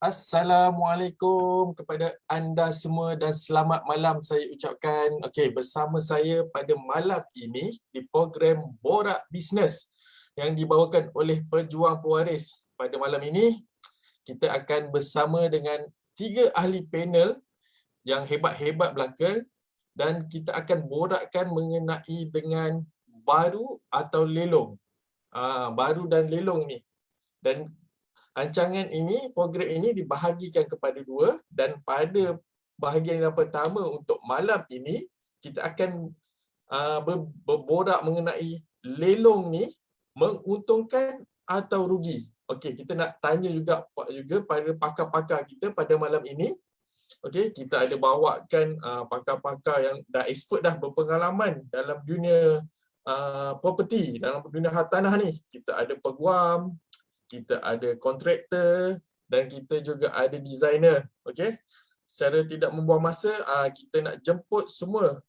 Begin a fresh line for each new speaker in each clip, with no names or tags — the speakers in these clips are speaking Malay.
Assalamualaikum kepada anda semua dan selamat malam saya ucapkan. Okey, bersama saya pada malam ini di program Borak Bisnes yang dibawakan oleh Pejuang Pewaris. Pada malam ini kita akan bersama dengan 3 ahli panel yang hebat-hebat belaka dan kita akan borakkan mengenai dengan baru atau lelong. Baru dan lelong ni. Dan rancangan ini, program ini dibahagikan kepada 2 dan pada bahagian yang pertama untuk malam ini kita akan berborak mengenai lelong ni menguntungkan atau rugi. Okey, kita nak tanya juga pada pakar-pakar kita pada malam ini. Okey, kita ada bawakan pakar-pakar yang dah expert dah berpengalaman dalam dunia property, dalam dunia hartanah ni. Kita ada peguam, kita ada kontraktor dan kita juga ada designer. Okey. Secara tidak membuang masa, kita nak jemput semua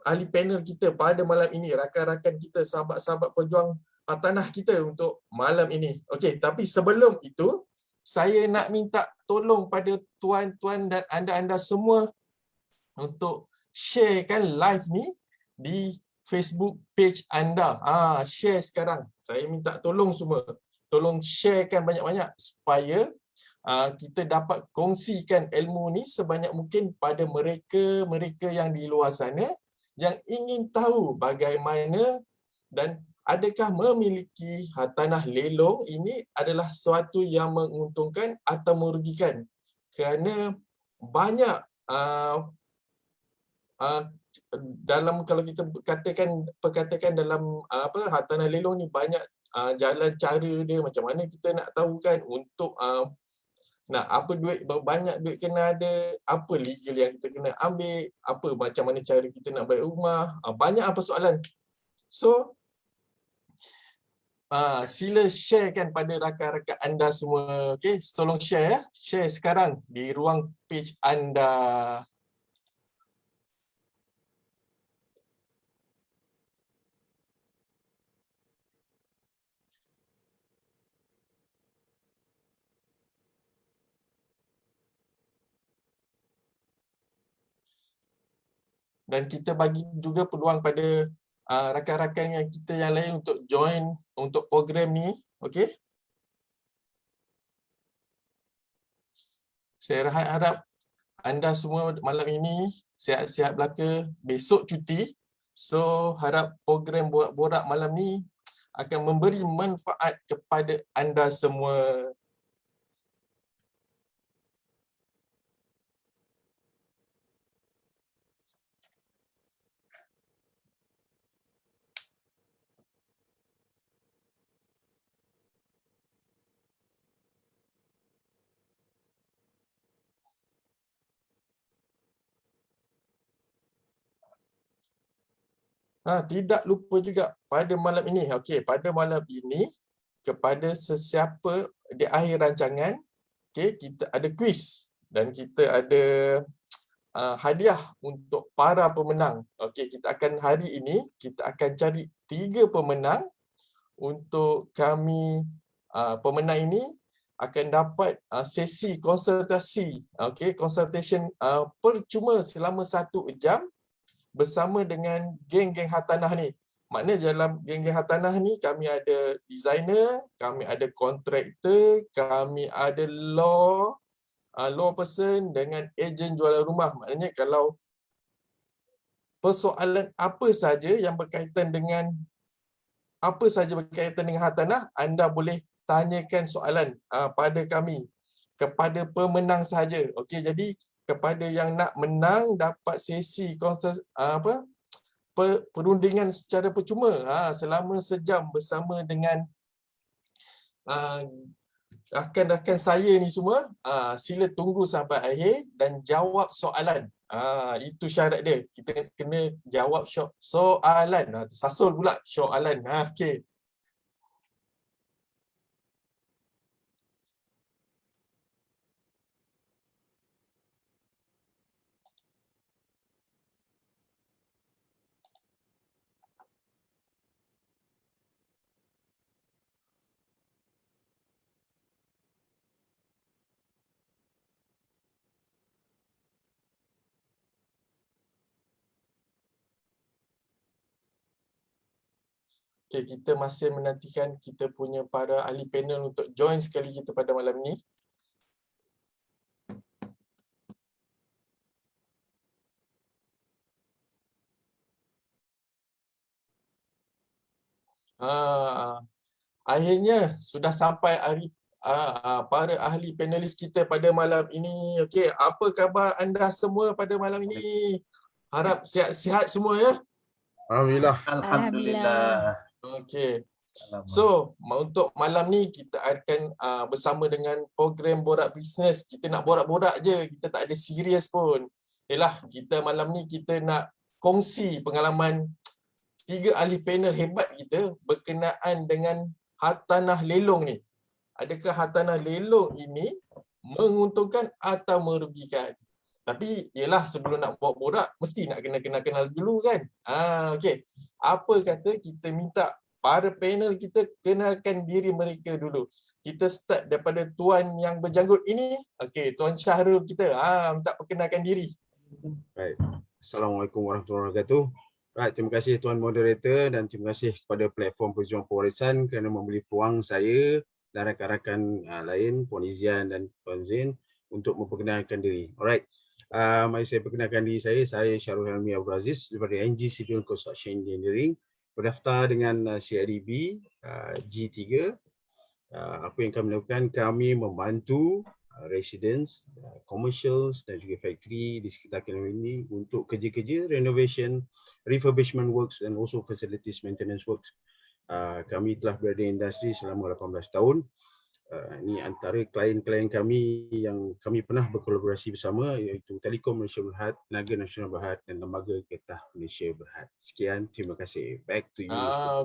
ahli panel kita pada malam ini, rakan-rakan kita, sahabat-sahabat pejuang tanah kita untuk malam ini. Okey, tapi sebelum itu saya nak minta tolong pada tuan-tuan dan anda-anda semua untuk sharekan live ni di Facebook page anda. Share sekarang. Saya minta tolong semua. Tolong sharekan banyak-banyak supaya kita dapat kongsikan ilmu ni sebanyak mungkin pada mereka-mereka yang di luar sana yang ingin tahu bagaimana dan adakah memiliki hartanah lelong ini adalah sesuatu yang menguntungkan atau merugikan. Kerana banyak dalam kalau kita perkatakan dalam hartanah lelong ni banyak jalan cara dia, macam mana kita nak tahu kan untuk nak apa duit, banyak duit kena ada, apa legal yang kita kena ambil, apa macam mana cara kita nak bayar rumah, banyak persoalan. So sila sharekan pada rakan-rakan anda semua. Okey, tolong share ya. Share sekarang di ruang page anda. Dan kita bagi juga peluang pada rakan-rakan yang kita yang lain untuk join untuk program ni. Okey. Saya harap anda semua malam ini sihat-sihat belaka, besok cuti. So harap program borak malam ni akan memberi manfaat kepada anda semua. Tidak lupa juga pada malam ini. Okey, pada malam ini kepada sesiapa di akhir rancangan, okey, kita ada kuis dan kita ada hadiah untuk para pemenang. Okey, hari ini kita akan cari 3 pemenang untuk kami. Pemenang ini akan dapat sesi konsultasi, okey, consultation percuma selama 1 jam bersama dengan geng-geng hartanah ni. Maknanya dalam geng-geng hartanah ni kami ada designer, kami ada kontraktor, kami ada law person dengan ejen jualan rumah. Maknanya kalau persoalan apa saja yang berkaitan dengan hartanah, anda boleh tanyakan soalan pada kami, kepada pemenang sahaja. Okey, jadi kepada yang nak menang dapat sesi perundingan secara percuma selama sejam bersama dengan rakan-rakan saya ni semua. Sila tunggu sampai akhir dan jawab soalan. Itu syarat dia. Kita kena jawab soalan. Sasul pula soalan. Okey. Okay, kita masih menantikan kita punya para ahli panel untuk join sekali kita pada malam ni. Akhirnya sudah sampai para ahli panelis kita pada malam ini. Okey, apa khabar anda semua pada malam ini? Harap sihat-sihat semua ya.
Alhamdulillah.
Alhamdulillah.
Okey. So, untuk malam ni kita akan bersama dengan program Borak Bisnes. Kita nak borak-borak je, kita tak ada serius pun. Yalah, kita malam ni kita nak kongsi pengalaman 3 ahli panel hebat kita berkenaan dengan hartanah lelong ni. Adakah hartanah lelong ini menguntungkan atau merugikan? Tapi yalah, sebelum nak borak mesti nak kenal dulu kan. Okey. Apa kata kita minta para panel kita kenalkan diri mereka dulu. Kita start daripada tuan yang berjanggut ini. Okey, Tuan Syahrul kita. Minta perkenalkan diri.
Baik. Assalamualaikum warahmatullahi wabarakatuh. Baik, terima kasih Tuan Moderator dan terima kasih kepada platform Pejuang Pewarisan kerana memberi peluang saya dan rakan-rakan lain, Puan Izian dan Puan Zain untuk memperkenalkan diri. Alright. Mari saya perkenalkan diri saya Syahrul Helmi Abdul Aziz daripada NG Civil Construction Engineering, berdaftar dengan CIDB G3. Apa yang kami lakukan, kami membantu residents, commercials dan juga factory di sekitar KL ini untuk kerja-kerja renovation, refurbishment works and also facilities maintenance works. Kami telah berada di industri selama 18 tahun. Ini antara klien-klien kami yang kami pernah berkolaborasi bersama, iaitu Telekom Malaysia Berhad, Tenaga Nasional Berhad dan Lembaga Getah Malaysia Berhad. Sekian, terima kasih. Back to you.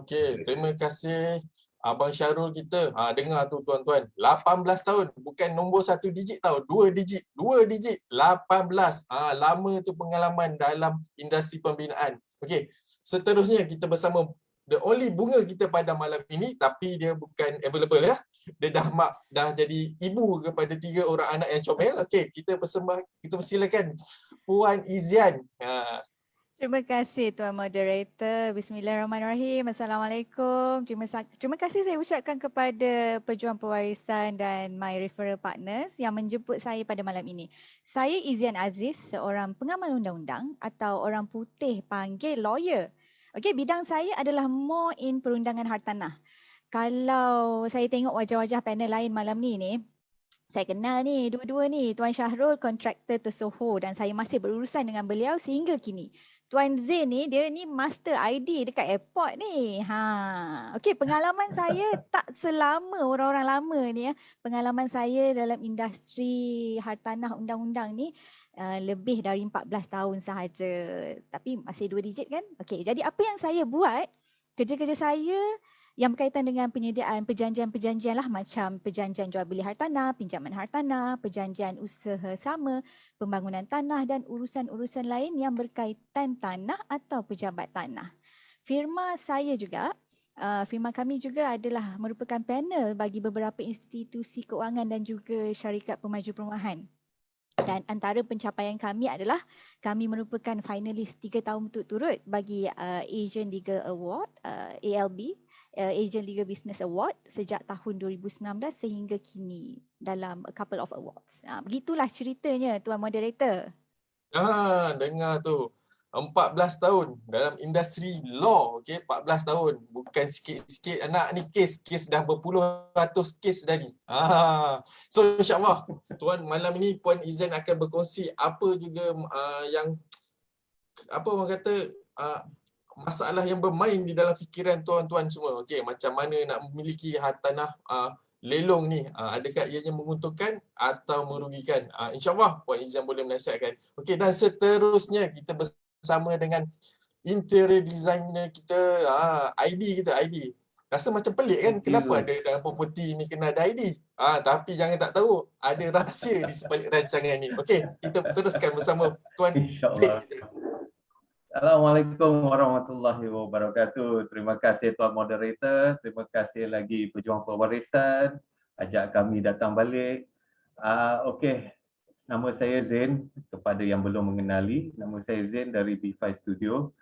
Okey, terima kasih Abang Syahrul kita. Dengar tu tuan-tuan, 18 tahun, bukan nombor 1 digit tau, 2 digit, 18. Lama tu pengalaman dalam industri pembinaan. Okey, seterusnya kita bersama the only bunga kita pada malam ini, tapi dia bukan available ya. Dia dah jadi ibu kepada 3 orang anak yang comel. Okey, kita persilakan Puan Izian.
Terima kasih Tuan Moderator. Bismillahirrahmanirrahim. Assalamualaikum. Terima kasih saya ucapkan kepada Pejuang Pewarisan dan my referral partners yang menjemput saya pada malam ini. Saya Izian Aziz, seorang pengamal undang-undang atau orang putih panggil lawyer. Okey, bidang saya adalah more in perundangan hartanah. Kalau saya tengok wajah-wajah panel lain malam ni, saya kenal ni dua-dua ni. Tuan Syahrul kontraktor tersohor dan saya masih berurusan dengan beliau sehingga kini. Tuan Zain ni, dia ni master ID dekat airport ni. Okey, pengalaman saya tak selama orang-orang lama ni ya. Pengalaman saya dalam industri hartanah undang-undang ni lebih dari 14 tahun sahaja. Tapi masih 2 digit kan? Okey, jadi apa yang saya buat, kerja-kerja saya yang berkaitan dengan penyediaan perjanjian-perjanjian lah, macam perjanjian jual beli hartanah, pinjaman hartanah, perjanjian usaha sama, pembangunan tanah dan urusan-urusan lain yang berkaitan tanah atau pejabat tanah. Firma kami juga adalah merupakan panel bagi beberapa institusi keuangan dan juga syarikat pemaju perumahan. Dan antara pencapaian kami adalah kami merupakan finalis 3 tahun berturut-turut bagi Asian Legal Award, ALB, Asian Legal Business Award sejak tahun 2019 sehingga kini dalam a couple of awards. Begitulah ceritanya Tuan Moderator.
Dengar tu. 14 tahun dalam industri law, okey, 14 tahun. Bukan sikit-sikit anak ni, kes dah berpuluh ratus kes dah ni. So insya-Allah tuan malam ini Puan Izian akan berkongsi apa juga yang apa orang kata masalah yang bermain di dalam fikiran tuan-tuan semua. Okey, macam mana nak memiliki hartanah lelong ni, adakah ianya menguntungkan atau merugikan? InsyaAllah Puan Izian boleh menasihatkan. Okey, dan seterusnya kita bersama dengan interior designer kita, ID kita, ID. Rasa macam pelik kan, kenapa ada dalam property ni kena ada ID? Tapi jangan tak tahu, ada rahsia di sebalik rancangan ni. Okey, kita teruskan bersama Tuan Zaid kita.
Assalamualaikum warahmatullahi wabarakatuh. Terima kasih Tuan Moderator. Terima kasih lagi Pejuang Pewarisan ajak kami datang balik. Okey, nama saya Zain. Kepada yang belum mengenali, nama saya Zain dari B5 Studio.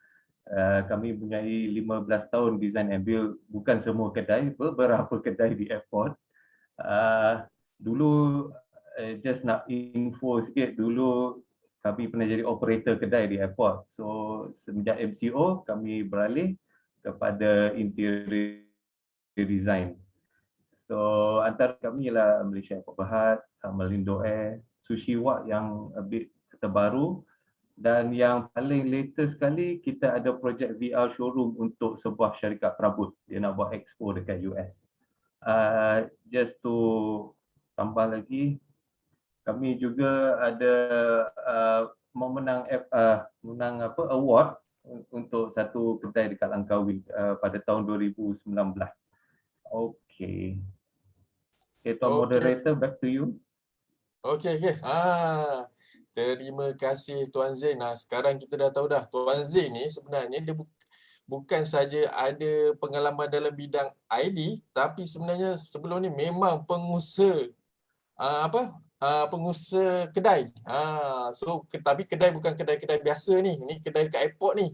Kami mempunyai 15 tahun design and build, bukan semua kedai, beberapa kedai di airport. Dulu just nak info sikit, dulu kami pernah jadi operator kedai di airport. So semenjak MCO kami beralih kepada interior design. So antara kami ialah Malaysia Airport Berhad, Malindo Air, Sushi Wak yang a bit terbaru, dan yang paling latest sekali kita ada projek VR showroom untuk sebuah syarikat perabot. Dia nak buat expo dekat US. Just to tambah lagi, kami juga ada menang award untuk satu kedai dekat Langkawi pada tahun 2019. Okay. Okay, Tuan Moderator, back to you.
Okey. Terima kasih Tuan Zain. Sekarang kita dah tahu dah Tuan Zain ni sebenarnya dia bukan saja ada pengalaman dalam bidang ID, tapi sebenarnya sebelum ni memang pengusaha pengusaha kedai. Tapi kedai bukan kedai-kedai biasa ni. Ni kedai dekat airport ni.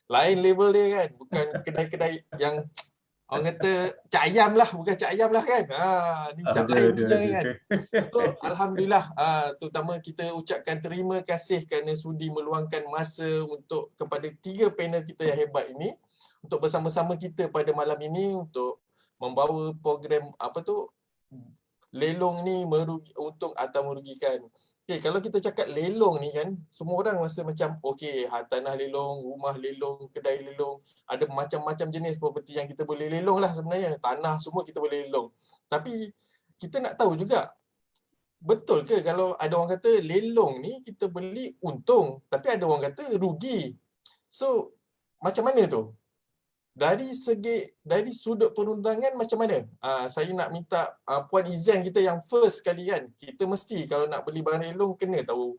Lain level dia kan. Bukan kedai-kedai yang orang kata cak ayam lah, bukan cak ayam lah kan. Ni cak lain punya kan. So alhamdulillah, terutama kita ucapkan terima kasih kerana sudi meluangkan masa untuk kepada 3 panel kita yang hebat ini untuk bersama-sama kita pada malam ini untuk membawa program lelong ni untung atau merugikan. Okay, kalau kita cakap lelong ni kan, semua orang rasa macam okey, tanah lelong, rumah lelong, kedai lelong, ada macam-macam jenis properti yang kita boleh lelong lah sebenarnya. Tanah semua kita boleh lelong. Tapi kita nak tahu juga, betul ke kalau ada orang kata lelong ni kita beli untung, tapi ada orang kata rugi. So, macam mana tu? Dari sudut perundangan macam mana? Saya nak minta Puan Izan kita yang first sekali kan. Kita mesti kalau nak beli barang lelong kena tahu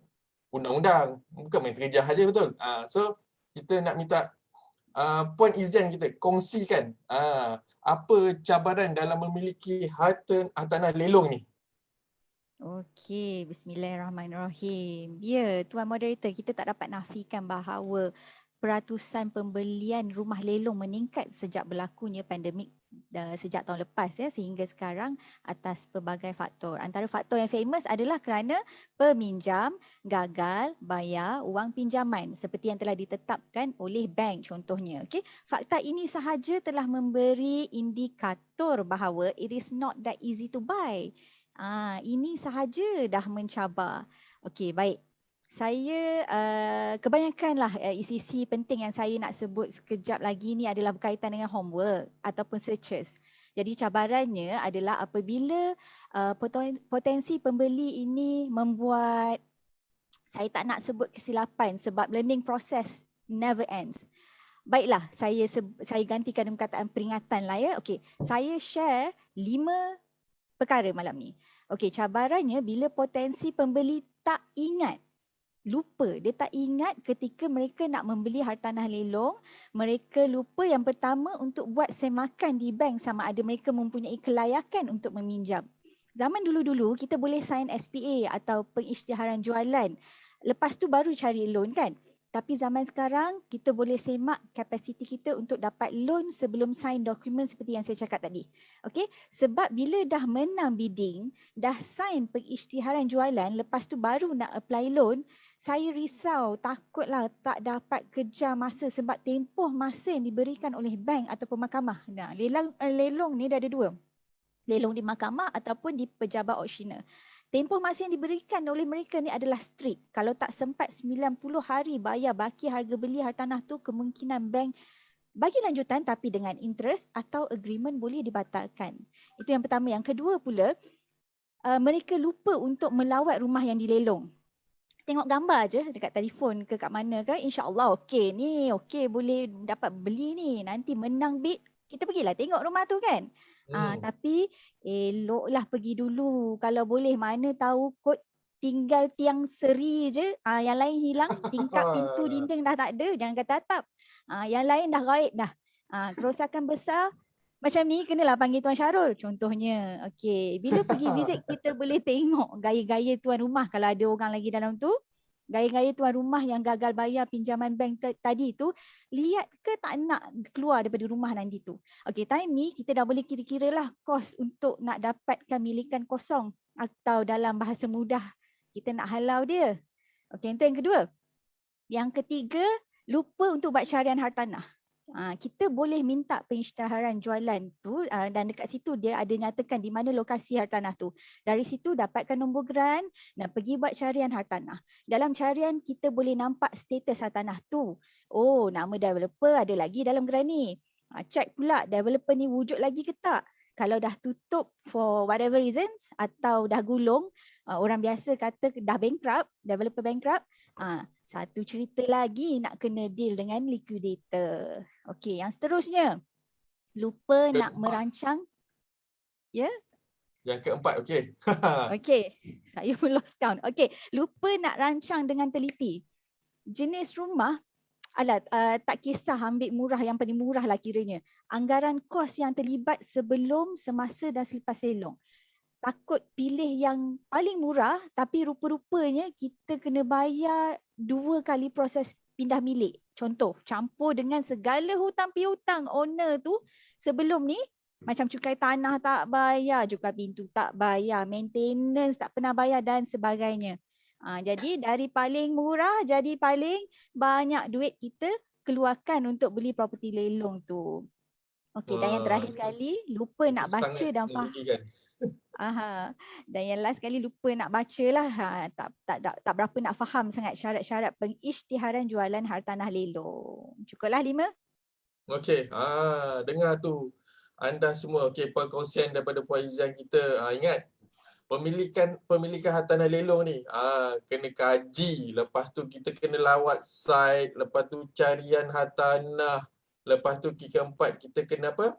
undang-undang. Bukan main terjah aja, betul? So kita nak minta Puan Izan kita kongsikan apa cabaran dalam memiliki harta tanah lelong ni.
Okey, bismillahirrahmanirrahim. Ya, Tuan Moderator, kita tak dapat nafikan bahawa peratusan pembelian rumah lelong meningkat sejak berlakunya pandemik sejak tahun lepas ya, sehingga sekarang atas pelbagai faktor. Antara faktor yang famous adalah kerana peminjam gagal bayar wang pinjaman seperti yang telah ditetapkan oleh bank contohnya. Okey, fakta ini sahaja telah memberi indikator bahawa it is not that easy to buy. Ini sahaja dah mencabar. Okey, baik. Saya kebanyakanlah isi-isi penting yang saya nak sebut sekejap lagi ni adalah berkaitan dengan homework ataupun searches. Jadi cabarannya adalah apabila potensi pembeli ini membuat, saya tak nak sebut kesilapan sebab learning process never ends. Baiklah, saya gantikan dengan perkataan peringatan lah ya. Okey, saya share 5 perkara malam ni. Okey, cabarannya bila potensi pembeli tak ingat, lupa, dia tak ingat ketika mereka nak membeli hartanah lelong, mereka lupa yang pertama untuk buat semakan di bank sama ada mereka mempunyai kelayakan untuk meminjam. Zaman dulu-dulu kita boleh sign SPA atau pengisytiharan jualan, lepas tu baru cari loan kan. Tapi zaman sekarang kita boleh semak kapasiti kita untuk dapat loan sebelum sign dokumen seperti yang saya cakap tadi. Okey, sebab bila dah menang bidding, dah sign pengisytiharan jualan, lepas tu baru nak apply loan, saya risau, takutlah tak dapat kejar masa sebab tempoh masa yang diberikan oleh bank ataupun mahkamah. Nah, lelong ni dah ada 2. Lelong di mahkamah ataupun di pejabat auctioneer. Tempoh masa yang diberikan oleh mereka ni adalah strict. Kalau tak sempat 90 hari bayar baki harga beli hartanah tu, kemungkinan bank bagi lanjutan tapi dengan interest atau agreement boleh dibatalkan. Itu yang pertama. Yang kedua pula, mereka lupa untuk melawat rumah yang dilelong. Tengok gambar je dekat telefon ke kat mana ke, insya-Allah okey ni, okey boleh dapat beli ni, nanti menang bid, kita pergilah tengok rumah tu kan. Tapi eloklah pergi dulu. Kalau boleh, mana tahu kot tinggal tiang seri je, yang lain hilang, tingkap pintu dinding dah tak ada, jangan kata atap. Yang lain dah gaib dah. Kerosakan besar macam ni kenalah panggil Tuan Syarul contohnya. Okey, bila pergi visit kita boleh tengok gaya-gaya tuan rumah kalau ada orang lagi dalam tu. Gaya-gaya tuan rumah yang gagal bayar pinjaman bank tadi tu, lihat ke tak nak keluar daripada rumah nanti tu. Okey, time ni kita dah boleh kira-kira lah kos untuk nak dapatkan milikan kosong atau dalam bahasa mudah kita nak halau dia. Okey, itu yang kedua. Yang ketiga, lupa untuk buat syarian hartanah. Kita boleh minta pengisytiharan jualan tu dan dekat situ dia ada nyatakan di mana lokasi hartanah tu. Dari situ dapatkan nombor geran dan pergi buat carian hartanah. Dalam carian kita boleh nampak status hartanah tu. Oh, nama developer ada lagi dalam geran ni. Check pula developer ni wujud lagi ke tak. Kalau dah tutup for whatever reasons atau dah gulung, orang biasa kata dah bankrupt, developer bankrupt, satu cerita lagi nak kena deal dengan liquidator. Okey, yang seterusnya. Lupa nak merancang. Ya?
Yang keempat, okey.
Okey, saya pun lost count. Okey, lupa nak rancang dengan teliti. Jenis rumah, tak kisah ambil murah yang paling murah lah kiranya. Anggaran kos yang terlibat sebelum, semasa dan selepas selong. Takut pilih yang paling murah tapi rupa-rupanya kita kena bayar 2 kali proses pindah milik. Contoh, campur dengan segala hutang piutang owner tu sebelum ni, macam cukai tanah tak bayar, cukai pintu tak bayar, maintenance tak pernah bayar dan sebagainya. Jadi dari paling murah jadi paling banyak duit kita keluarkan untuk beli properti lelong tu. Okey, dan yang terakhir sekali, lupa nak baca dan faham. Dan yang last sekali lupa nak baca lah. Tak berapa nak faham sangat syarat-syarat pengisytiharan jualan hartanah lelong. Cukuplah 5.
Okey, dengar tu anda semua. Okey, perkongsian daripada Puan Izzan kita. Ingat, pemilikan hartanah lelong ni kena kaji, lepas tu kita kena lawat site, lepas tu carian hartanah, lepas tu keempat kita kena apa?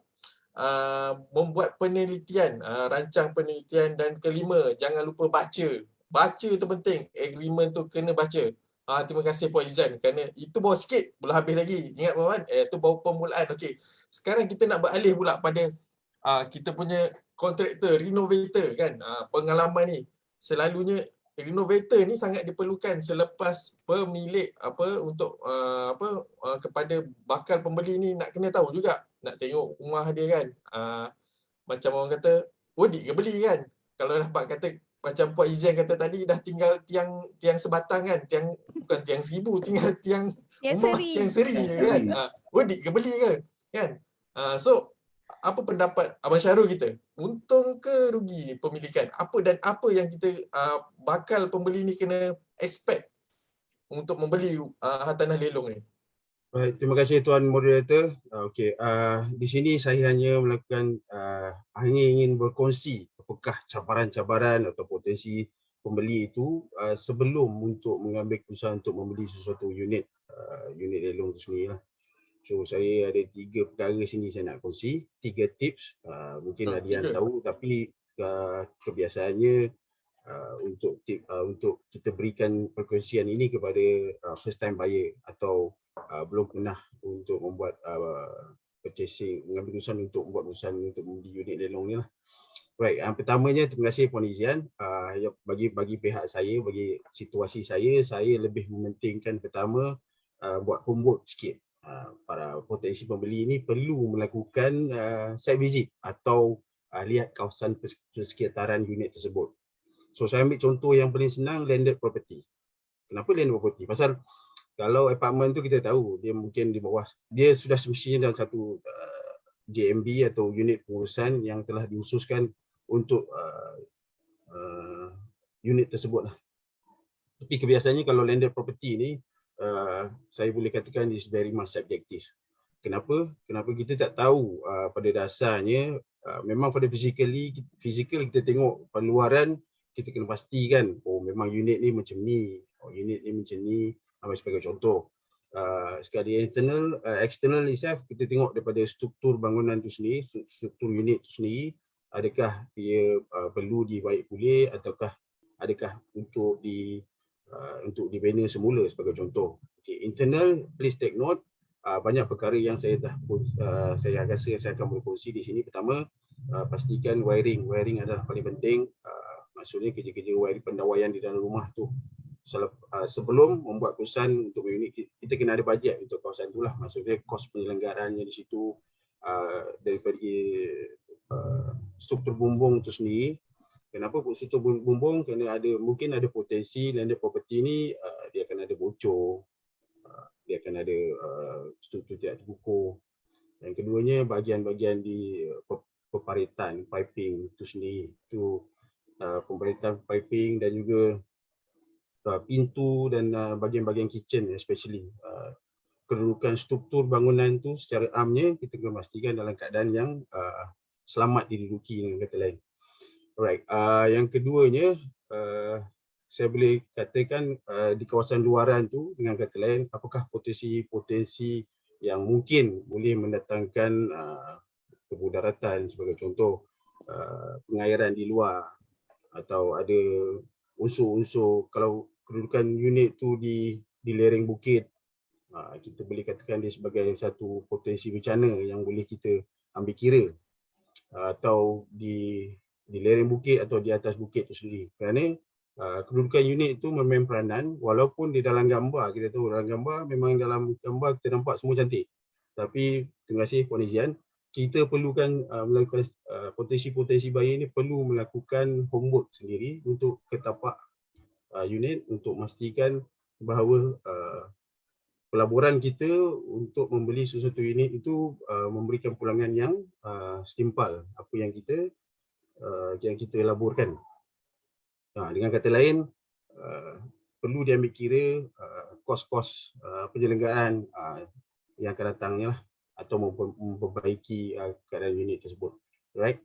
Membuat penelitian, rancang penelitian, dan kelima, jangan lupa baca. Baca tu penting, agreement tu kena baca. Terima kasih Puan Izzan kerana itu baru sikit, belum habis lagi. Ingat puan, itu baru permulaan. Okey. Sekarang kita nak beralih pula pada kita punya kontraktor, renovator kan. Pengalaman ni selalunya renovator ni sangat diperlukan selepas pemilik untuk kepada bakal pembeli ni nak kena tahu juga, nak tengok rumah dia kan. Macam orang kata audit ke beli kan. Kalau dapat kata macam Puan Izzan kata tadi, dah tinggal tiang sebatang kan, bukan tiang 1000, tinggal tiang rumah tiang seri kan. Audit ke beli ke kan. So apa pendapat Abang Syarul kita? Untung ke rugi pemilikan? Apa yang kita bakal pembeli ni kena expect untuk membeli hartanah lelong ni?
Baik, terima kasih Tuan Moderator. Okey, di sini saya hanya melakukan hanya ingin berkongsi apakah cabaran-cabaran atau potensi pembeli itu sebelum untuk mengambil keputusan untuk membeli sesuatu unit lelong itu sendiri lah. So saya ada 3 perkara sini saya nak kongsi, 3 tips. Mungkin ada yang tahu tapi kebiasaannya untuk kita berikan perkongsian ini kepada first time buyer atau belum pernah untuk membuat purchasing, mengambil keputusan untuk membuat keputusan untuk membeli unit lelong ni lah. Right, yang pertamanya terima kasih Puan Izzan. Bagi pihak saya, bagi situasi saya lebih mementingkan pertama buat homework sikit. Para potensi pembeli ini perlu melakukan site visit atau lihat kawasan persekitaran unit tersebut. So saya ambil contoh yang paling senang, landed property. Kenapa landed property? Pasal kalau apartment tu kita tahu dia mungkin di bawah, dia sudah semestinya dalam satu JMB atau unit pengurusan yang telah diususkan untuk unit tersebut lah. Tapi kebiasaannya kalau landed property ni saya boleh katakan is very much subjective. Kenapa? Kenapa kita tak tahu pada dasarnya memang pada physical kita tengok pengeluaran, kita kena pastikan memang unit ni macam ni, unit ni macam ni, sebagai contoh. Sekali external itself, kita tengok daripada struktur bangunan tu sendiri, struktur unit tu sendiri, adakah dia perlu dibaik pulih ataukah adakah untuk dibina semula sebagai contoh. Okay, internal, please take note, banyak perkara yang saya rasa saya akan berkongsi di sini. Pertama, pastikan wiring adalah paling penting. Maksudnya kerja-kerja wiring pendawaian di dalam rumah tu sebelum membuat keputusan untuk unit, kita kena ada bajet untuk kawasan itulah. Maksudnya kos penyelenggarannya di situ, daripada struktur bumbung itu sendiri. Kenapa struktur bumbung? Kerana mungkin ada potensi landed property ni dia akan ada bocor, dia akan ada struktur tidak terkukuh. Yang keduanya bahagian-bahagian di peparitan, piping itu sendiri. Itu pemberitaan piping dan juga pintu dan bahagian-bahagian kitchen especially. Kedudukan struktur bangunan tu secara amnya kita kena pastikan dalam keadaan yang selamat diduduki dengan kata lain. Alright, yang keduanya saya boleh katakan di kawasan luaran tu dengan kata lain, apakah potensi-potensi yang mungkin boleh mendatangkan kemudaratan sebagai contoh pengairan di luar, atau ada unsur-unsur kalau kedudukan unit tu di lereng bukit, kita boleh katakan dia sebagai satu potensi bencana yang boleh kita ambil kira, atau di lereng bukit atau di atas bukit itu sendiri. Kerana kedudukan unit itu memain peranan, walaupun di dalam gambar, kita tahu dalam gambar memang dalam gambar kita nampak semua cantik. Tapi terima kasih Puan Izian, kita perlukan melakukan potensi-potensi bahaya ini, perlu melakukan homework sendiri untuk ketapak unit untuk memastikan bahawa pelaburan kita untuk membeli sesuatu unit itu memberikan pulangan yang setimpal apa yang kita laburkan. Dengan kata lain, perlu diambil kira kos-kos penyelenggaraan yang akan datangnya lah, atau memperbaiki keadaan unit tersebut. Right?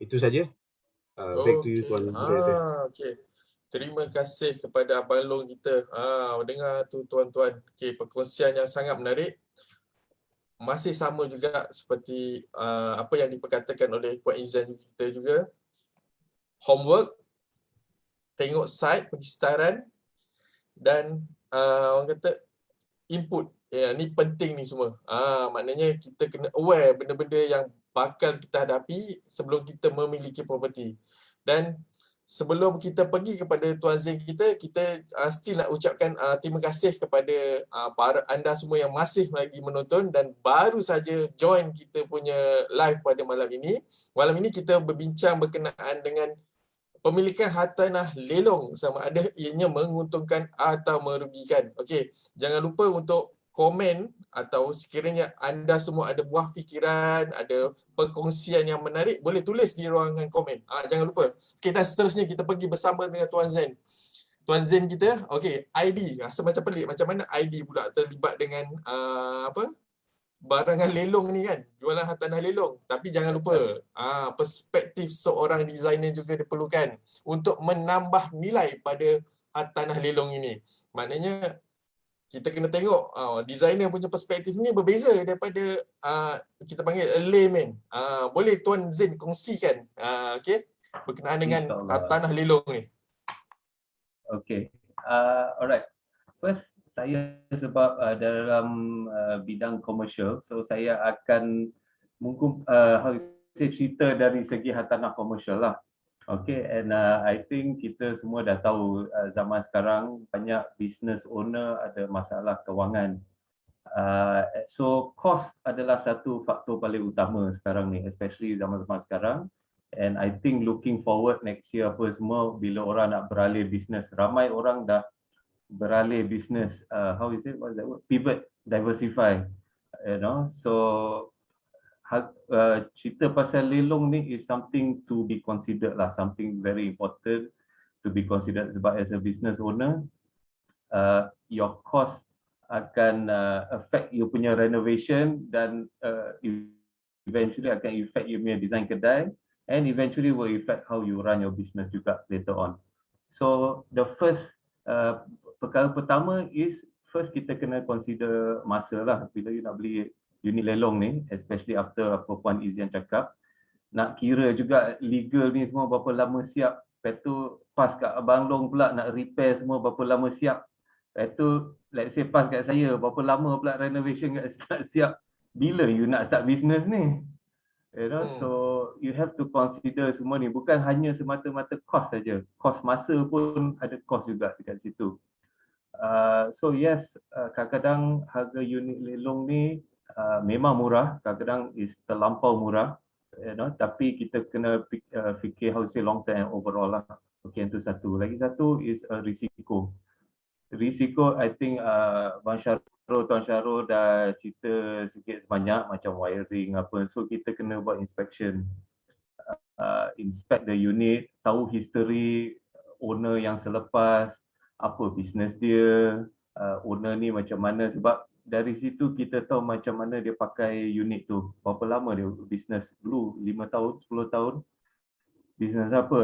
Itu saja. Back to you Tuan Moderator.
Okay. Terima kasih kepada Abang Long kita. Dengar tu tuan-tuan. Okay, perkongsian yang sangat menarik. Masih sama juga seperti apa yang diperkatakan oleh Puan Izian kita juga. Homework, tengok site, pergi setaran, dan orang kata input. Ni penting ni semua. Maknanya kita kena aware benda-benda yang bakal kita hadapi sebelum kita memiliki property. Dan sebelum kita pergi kepada Tuan Zain kita still nak ucapkan terima kasih kepada para anda semua yang masih lagi menonton dan baru saja join kita punya live pada malam ini. Malam ini kita berbincang berkenaan dengan pemilikan hartanah lelong, sama ada ianya menguntungkan atau merugikan. Okey, jangan lupa untuk komen, atau sekiranya anda semua ada buah fikiran, ada perkongsian yang menarik, boleh tulis di ruangan komen. Jangan lupa. Okey, dan seterusnya kita pergi bersama dengan Tuan Zain. Tuan Zain kita, okey, ID. Rasa macam pelik, macam mana ID pula terlibat dengan barangan lelong ni kan, jualan hartanah lelong. Tapi jangan lupa, perspektif seorang designer juga diperlukan untuk menambah nilai pada hartanah lelong ini. Maknanya kita kena tengok designer punya perspektif ni berbeza daripada kita panggil layman. Boleh Tuan Zain kongsikan okey, berkenaan dengan tanah lelong ni.
Okay, alright. First, saya sebab dalam bidang komersial, so saya akan mungkin cerita dari segi hartanah komersial lah. Okay, and I think kita semua dah tahu zaman sekarang banyak business owner ada masalah kewangan. So cost adalah satu faktor paling utama sekarang ni, especially zaman-zaman sekarang. And I think looking forward next year apa semua, bila orang nak beralih bisnes, ramai orang dah beralih bisnes, how is it, what is that word? Pivot, diversify, you know. So cerita pasal lelong ni is something to be considered lah, something very important to be considered. Sebab as a business owner, your cost akan affect you punya renovation, dan eventually akan affect you punya design kedai, and eventually will affect how you run your business juga later on. So the first perkara pertama is, first kita kena consider masa lah bila you nak beli unit lelong ni, especially after apa Puan Izian cakap. Nak kira juga legal ni semua berapa lama siap. Lepas tu pas kat Abang Long pula nak repair semua berapa lama siap. Lepas tu let's say pas kat saya, berapa lama pula renovation kat start siap. Bila you nak start business ni? You know, so you have to consider semua ni. Bukan hanya semata-mata cost saja. Cost masa pun ada cost juga dekat situ. So yes, kadang-kadang harga unit lelong ni memang murah, kadang-kadang is terlampau murah, tapi kita kena fikir how to say long term and overall lah. Okay, itu satu. Lagi satu is risiko. Risiko, I think Tuan Syarul dah cerita sikit sebanyak macam wiring apa. So kita kena buat inspection, inspect the unit, tahu history owner yang selepas, apa bisnes dia, owner ni macam mana, sebab dari situ kita tahu macam mana dia pakai unit tu, berapa lama dia bisnes dulu, 5 tahun, 10 tahun, bisnes apa,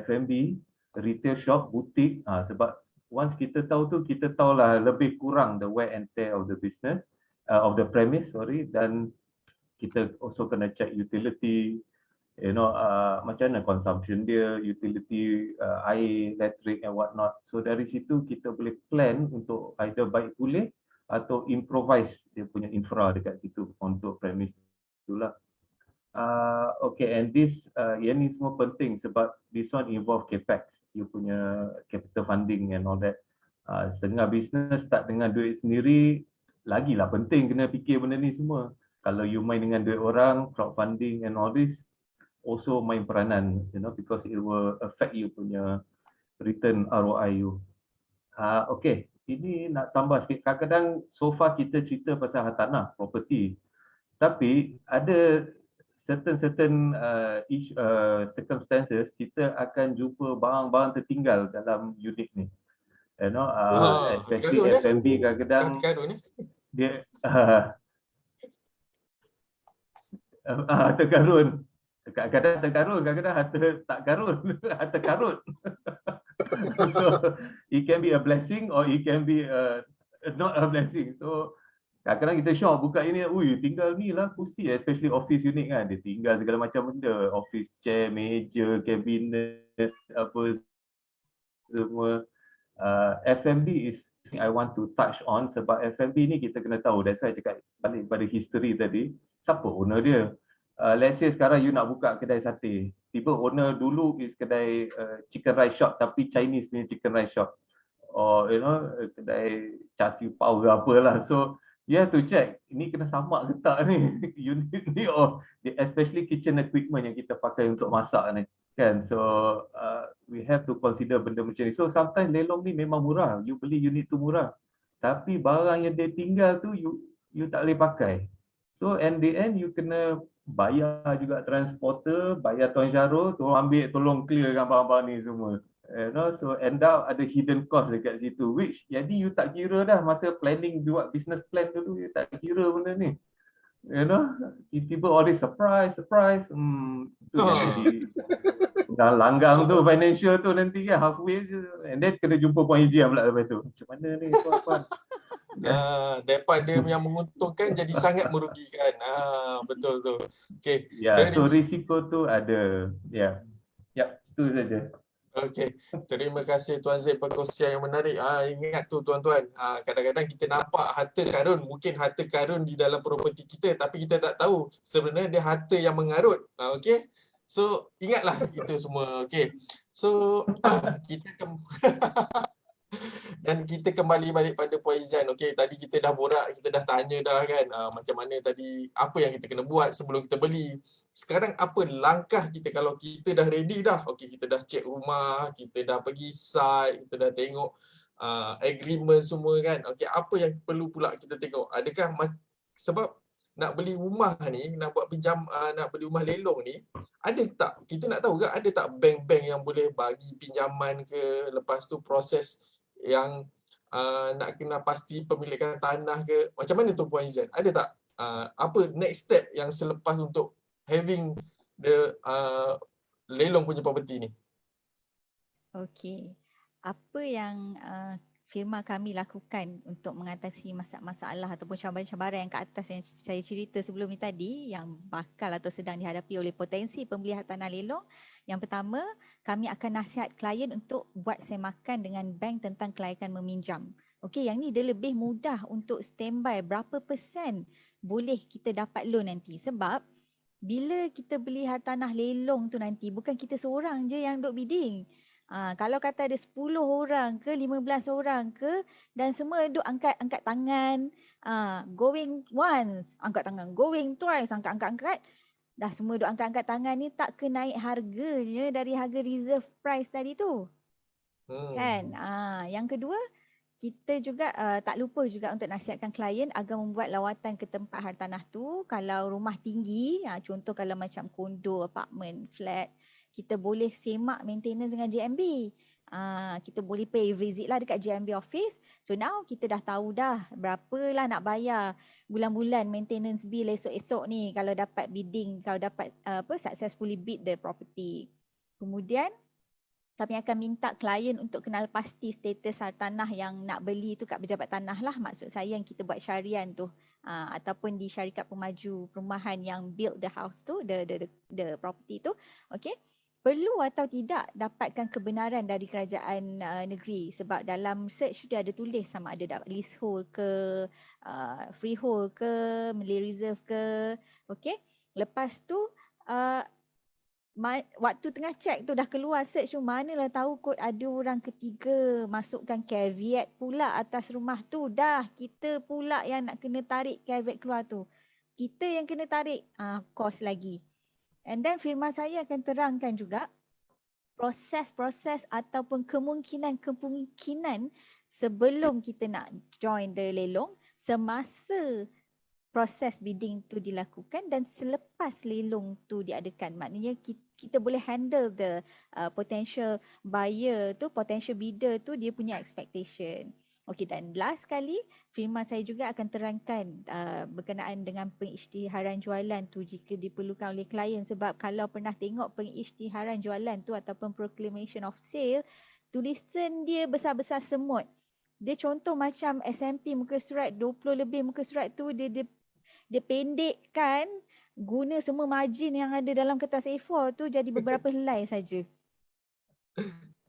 F&B, retail shop, butik, sebab once kita tahu tu, kita tahulah lebih kurang the wear and tear of the business, of the premise, dan kita also kena check utility, macam mana consumption dia, utility, air, elektrik and what not. So dari situ kita boleh plan untuk either baik pulih atau improvise dia punya infra dekat situ untuk premise itulah. Okay, and this, yang ni semua penting sebab this one involve capex, you punya capital funding and all that. Setengah business start dengan duit sendiri, lagilah penting kena fikir benda ni semua. Kalau you main dengan duit orang, crowdfunding and all this, also main peranan, because it will affect you punya return ROI you. Okay, ini nak tambah sikit. Kadang-kadang so far kita cerita pasal hartanah, property. Tapi ada certain circumstances kita akan jumpa barang-barang tertinggal dalam unit ni. Especially F&B kadang-kadang dia harta karun. Kadang-kadang harta karun, kadang-kadang harta tak karun, harta karut. So it can be a blessing or it can be not a blessing. So kadang-kadang kita shock buka ini, tinggal ni lah kursi, especially office unit kan, dia tinggal segala macam benda, office chair, meja, cabinet, apa semua. F&B is I want to touch on sebab F&B ni kita kena tahu, that's why I cakap balik pada history tadi, siapa owner dia. Let's say sekarang you nak buka kedai sate, tiba owner dulu is kedai chicken rice shop tapi Chinese punya chicken rice shop, or kedai char siu pao ke apalah. So you have to check, ini kena samak ke tak ni unit ni, or especially kitchen equipment yang kita pakai untuk masak ni kan. So we have to consider benda macam ni. So sometimes lelong ni memang murah, you beli unit tu murah, tapi barang yang dia tinggal tu you tak boleh pakai. So in the end you kena bayar juga transporter, bayar Tuan Syarul, tolong clearkan barang-barang ni semua. So end up ada hidden cost dekat situ, which jadi you tak kira dah masa planning, buat business plan dulu, you tak kira benda ni. Tiba-tiba all this surprise, tu yang jadi dah langgang tu financial tu nanti kan, halfway je, and then kena jumpa Puan Izia pula lepas tu. Macam mana ni puan-puan?
Daripada yang menguntungkan jadi sangat merugikan. Betul tu. Okay.
So risiko tu ada. Itu saja.
Okay, terima kasih Tuan Zaid perkongsian yang menarik. Ingat tu tuan-tuan, kadang-kadang kita nampak harta karun, mungkin harta karun di dalam properti kita, tapi kita tak tahu sebenarnya dia harta yang mengarut. Okay, so ingatlah itu semua. Okay, so kita dan kita kembali balik pada Puan Izan. Okey, tadi kita dah borak, kita dah tanya dah kan, macam mana tadi, apa yang kita kena buat sebelum kita beli. Sekarang apa langkah kita kalau kita dah ready dah? Okey, kita dah check rumah, kita dah pergi site, kita dah tengok agreement semua kan. Okey, apa yang perlu pula kita tengok? Adakah sebab nak beli rumah ni, nak buat nak beli rumah lelong ni, ada tak, kita nak tahu ke ada tak bank-bank yang boleh bagi pinjaman ke, lepas tu proses yang nak kena pasti pemilikan tanah ke, macam mana tu Puan Izan? Ada tak apa next step yang selepas untuk having the lelong punya property ni?
Okey. Apa yang firma kami lakukan untuk mengatasi masalah ataupun cabaran-cabaran yang ke atas yang saya cerita sebelum ni tadi, yang bakal atau sedang dihadapi oleh potensi pembeli hartanah lelong. Yang pertama, kami akan nasihat klien untuk buat semakan dengan bank tentang kelayakan meminjam. Okey, yang ni dia lebih mudah untuk standby berapa persen boleh kita dapat loan nanti. Sebab bila kita beli hartanah lelong tu nanti, bukan kita seorang je yang duk bidding. Kalau kata ada 10 orang ke 15 orang ke dan semua duk angkat tangan, going once, angkat tangan, going twice, angkat. Dah semua duk angkat tangan ni tak ke naik harganya dari harga reserve price tadi tu. Kan? Yang kedua, kita juga tak lupa juga untuk nasihatkan klien agar membuat lawatan ke tempat hartanah tu. Kalau rumah tinggi, contoh kalau macam kondo, apartment, flat, kita boleh semak maintenance dengan JMB. Kita boleh pay visit lah dekat JMB office. So now kita dah tahu dah berapalah nak bayar bulan-bulan maintenance bill esok-esok ni kalau dapat bidding, kalau dapat successfully bid the property. Kemudian kami akan minta klien untuk kenal pasti status hartanah yang nak beli tu kat pejabat tanah lah. Maksud saya yang kita buat syarian tu. Ataupun di syarikat pemaju perumahan yang build the house tu, the property tu. Okay. Perlu atau tidak dapatkan kebenaran dari kerajaan negeri. Sebab dalam search dia ada tulis sama ada dapat leasehold ke, freehold ke, Malay Reserve ke. Okay. Lepas tu, waktu tengah check tu dah keluar search tu, manalah tahu kot ada orang ketiga masukkan caveat pula atas rumah tu. Dah kita pula yang nak kena tarik caveat keluar tu. Kita yang kena tarik cost lagi. And then firman saya akan terangkan juga proses-proses ataupun kemungkinan-kemungkinan sebelum kita nak join the lelong, semasa proses bidding tu dilakukan dan selepas lelong tu diadakan. Maknanya kita boleh handle the potential buyer tu, potential bidder tu, dia punya expectation. Okey, dan last sekali, firman saya juga akan terangkan berkenaan dengan pengisytiharan jualan tu jika diperlukan oleh klien. Sebab kalau pernah tengok pengisytiharan jualan tu ataupun proclamation of sale, tulisan dia besar-besar semut. Dia contoh macam SMP muka surat 20 lebih muka surat tu dia pendekkan, guna semua margin yang ada dalam kertas A4 tu jadi beberapa helai saja.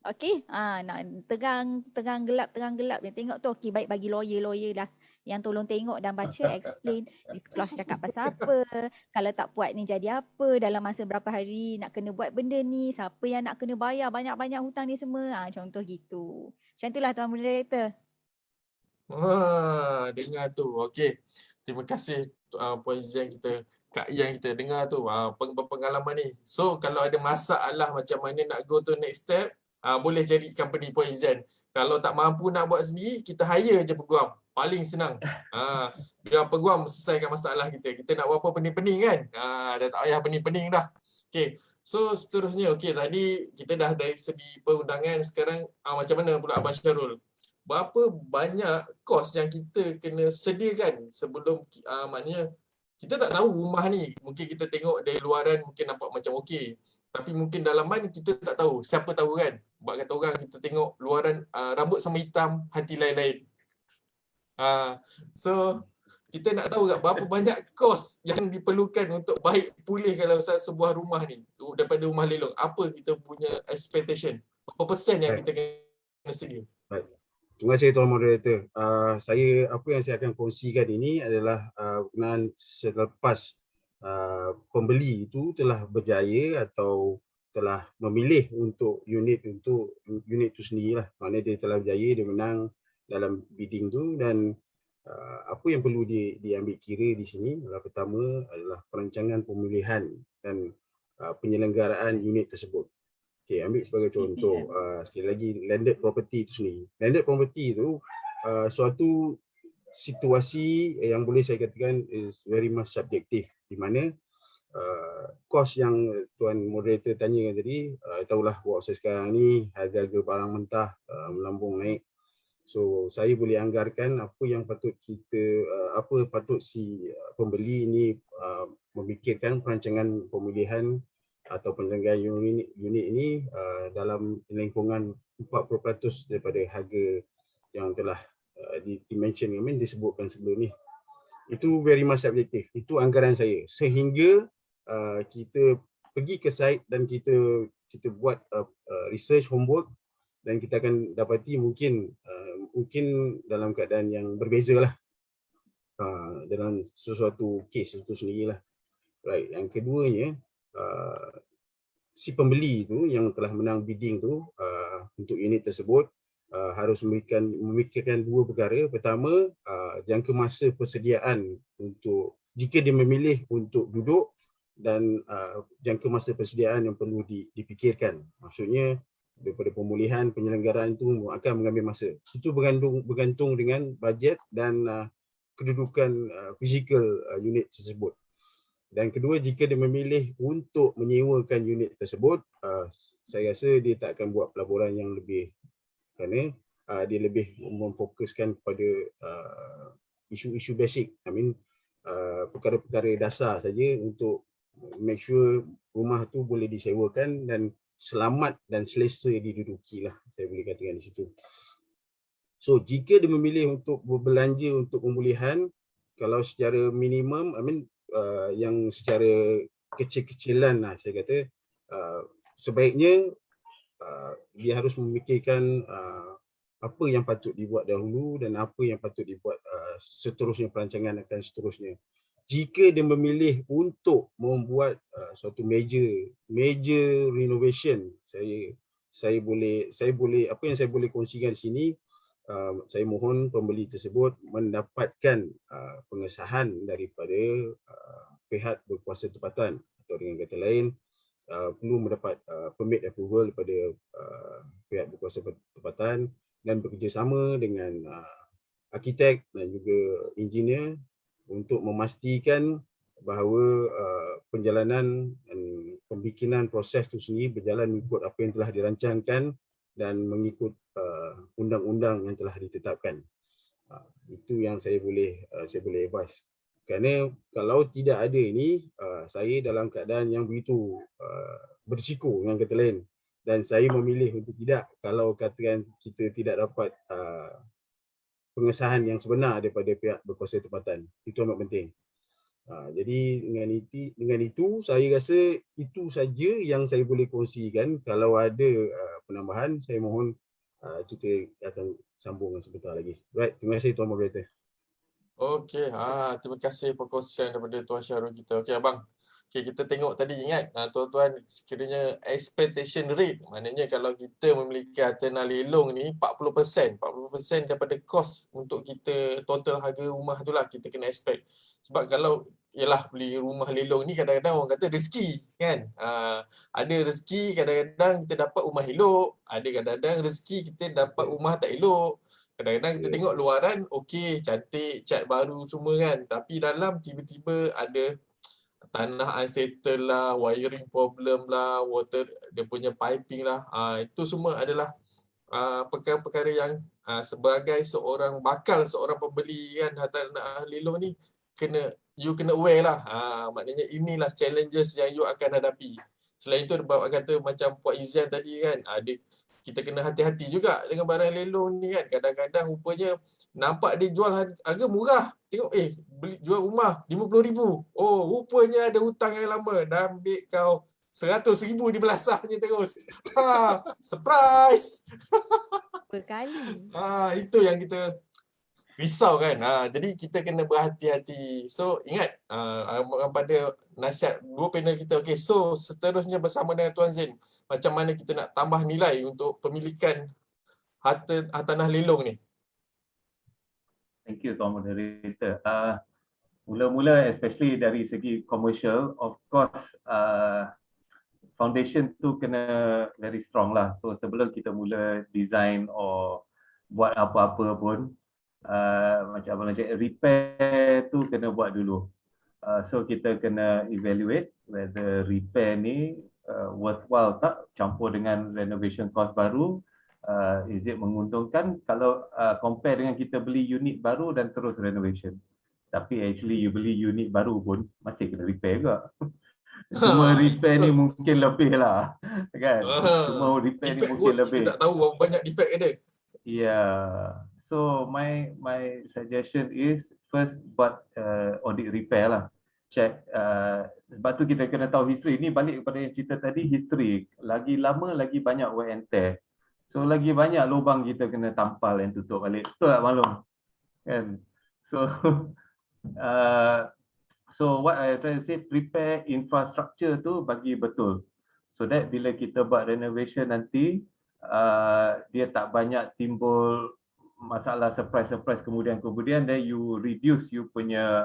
Okey, nak terang gelap dia tengok tu. Okey, baik bagi lawyer dah yang tolong tengok dan baca, explain clause cakap pasal apa, kalau tak buat ni jadi apa, dalam masa berapa hari nak kena buat benda ni, siapa yang nak kena bayar banyak-banyak hutang ni semua. Contoh gitu. Macam itulah Tuan Moderator.
Dengar tu. Okey. Terima kasih Puan Izzan kita, Kak Ian kita dengar tu pengalaman ni. So kalau ada masalah macam mana nak go to next step, boleh jadi company Puan Izzan. Kalau tak mampu nak buat sendiri, kita hire je peguam. Paling senang. Biar peguam selesaikan masalah kita. Kita nak buat apa pening-pening kan? Dah tak payah pening-pening dah. Okey. So seterusnya, okey, tadi kita dah dari segi perundangan, sekarang macam mana pula Abang Syarul? Berapa banyak kos yang kita kena sediakan sebelum maknanya kita tak tahu rumah ni, mungkin kita tengok dari luaran mungkin nampak macam okey, tapi mungkin dalaman kita tak tahu. Siapa tahu kan? Buat kata orang kita tengok luaran rambut sama hitam, hati lain-lain. So kita nak tahu berapa banyak kos yang diperlukan untuk baik pulih kalau sebuah rumah ni daripada rumah lelong. Apa kita punya expectation? Berapa persen yang kita kena sedia?
Baik. Terima kasih Tuan Moderator. Apa yang saya akan kongsikan ini adalah berkenaan selepas pembeli itu telah berjaya atau telah memilih untuk unit itu sendirilah. Maknanya dia telah berjaya, dia menang dalam bidding tu, dan apa yang perlu diambil kira di sini adalah pertama adalah perancangan pemilihan dan penyelenggaraan unit tersebut. Okay, ambil sebagai contoh, sekali lagi landed property itu sendiri. Landed property itu suatu situasi yang boleh saya katakan is very much subjektif, di mana kos yang Tuan Moderator tanyakan tadi, tahulah waktu sekarang ni harga-harga barang mentah melambung naik. So saya boleh anggarkan apa yang patut si pembeli ini memikirkan perancangan pemilihan atau penyelenggaraan unit ini dalam lingkungan 40% daripada harga yang telah disebutkan sebelum ni. Itu very much subjektif. Itu anggaran saya. Sehingga kita pergi ke site dan kita buat research homework, dan kita akan dapati mungkin dalam keadaan yang berbezalah dalam sesuatu kes itu sendirilah. Right. Yang keduanya, si pembeli tu yang telah menang bidding tu untuk unit tersebut harus memikirkan dua perkara. Pertama, jangka masa persediaan untuk jika dia memilih untuk duduk, dan jangka masa persediaan yang perlu dipikirkan. Maksudnya daripada pemulihan penyelenggaraan itu akan mengambil masa. Itu bergantung dengan bajet dan kedudukan fizikal unit tersebut. Dan kedua, jika dia memilih untuk menyewakan unit tersebut, saya rasa dia tak akan buat pelaburan yang lebih, kerana dia lebih memfokuskan kepada isu-isu basic. Perkara-perkara dasar saja untuk make sure rumah tu boleh disewakan dan selamat dan selesa diduduki lah, saya boleh katakan di situ. So jika dia memilih untuk berbelanja untuk pemulihan, kalau secara minimum, yang secara kecil-kecilan lah saya kata, sebaiknya dia harus memikirkan apa yang patut dibuat dahulu dan apa yang patut dibuat seterusnya, perancangan akan seterusnya. Jika dia memilih untuk membuat suatu major renovation, saya boleh apa yang saya boleh kongsikan di sini, saya mohon pembeli tersebut mendapatkan pengesahan daripada pihak berkuasa tempatan, atau dengan kata lain perlu mendapat permit approval daripada pihak berkuasa tempatan dan bekerjasama dengan arkitek dan juga engineer untuk memastikan bahawa penjalanan dan pembikinan proses itu sendiri berjalan mengikut apa yang telah dirancangkan dan mengikut undang-undang yang telah ditetapkan. Itu yang saya boleh advise. Kerana kalau tidak ada ini, saya dalam keadaan yang begitu bersiko dengan kata lain, dan saya memilih untuk tidak kalau katakan kita tidak dapat pengesahan yang sebenar daripada pihak berkuasa tempatan. Itu amat penting. Jadi dengan itu saya rasa itu saja yang saya boleh kongsikan. Kalau ada penambahan, saya mohon kita akan sambung sebentar lagi. Right, terima kasih Tuan Moderator.
Okey, terima kasih perkongsian daripada Tuan Syahrul kita. Okey abang. Okey, kita tengok tadi, ingat tuan-tuan, sekiranya expectation rate, maknanya kalau kita memiliki harta lelong ni 40% daripada kos untuk kita total harga rumah tu lah kita kena expect. Sebab kalau ialah beli rumah lelong ni kadang-kadang orang kata rezeki kan. Ada rezeki kadang-kadang kita dapat rumah elok, ada kadang-kadang rezeki kita dapat rumah tak elok. Kadang-kadang kita tengok luaran okey, cantik, cat baru semua kan, tapi dalam tiba-tiba ada tanah unsettle lah, wiring problem lah, water dia punya piping lah. Itu semua adalah perkara-perkara yang sebagai seorang pembeli kan hartanah lelong ni you kena aware lah. Maknanya inilah challenges yang you akan hadapi. Selain itu bab kata macam Puan Izian tadi kan, kita kena hati-hati juga dengan barang lelong ni kan. Kadang-kadang rupanya nampak dia jual harga murah. Tengok jual rumah 50,000. Oh, rupanya ada hutang yang lama. Dah ambil kau 100,000 di belasahnya terus. Surprise.
Berkali.
Itu yang kita risau kan. Jadi kita kena berhati-hati. So ingat pada nasihat dua panel kita. Okay, so seterusnya bersama dengan Tuan Zain, macam mana kita nak tambah nilai untuk pemilikan hartanah lelong ni?
Thank you Tuan Moderator. Mula-mula especially dari segi commercial, of course foundation tu kena very strong lah. So sebelum kita mula design or buat apa-apa pun, macam abang cakap, repair tu kena buat dulu. So kita kena evaluate whether repair ni worthwhile tak campur dengan renovation cost baru. Is it menguntungkan kalau compare dengan kita beli unit baru dan terus renovation. Tapi actually you beli unit baru pun masih kena repair juga. Cuma repair ni mungkin lebih lah kan. Cuma repair ni mungkin lebih.
Kita tak tahu berapa banyak defect ada.
Yeah. So my suggestion is first buat audit repair lah. Check. Sebab tu kita kena tahu history. Ni balik kepada yang cerita tadi, history. Lagi lama lagi banyak wear and tear. So lagi banyak lubang kita kena tampal dan tutup balik. Betul tak maklum? Kan? So what I try to say, prepare infrastructure tu bagi betul. So that bila kita buat renovation nanti, dia tak banyak timbul masalah surprise kemudian then you reduce you punya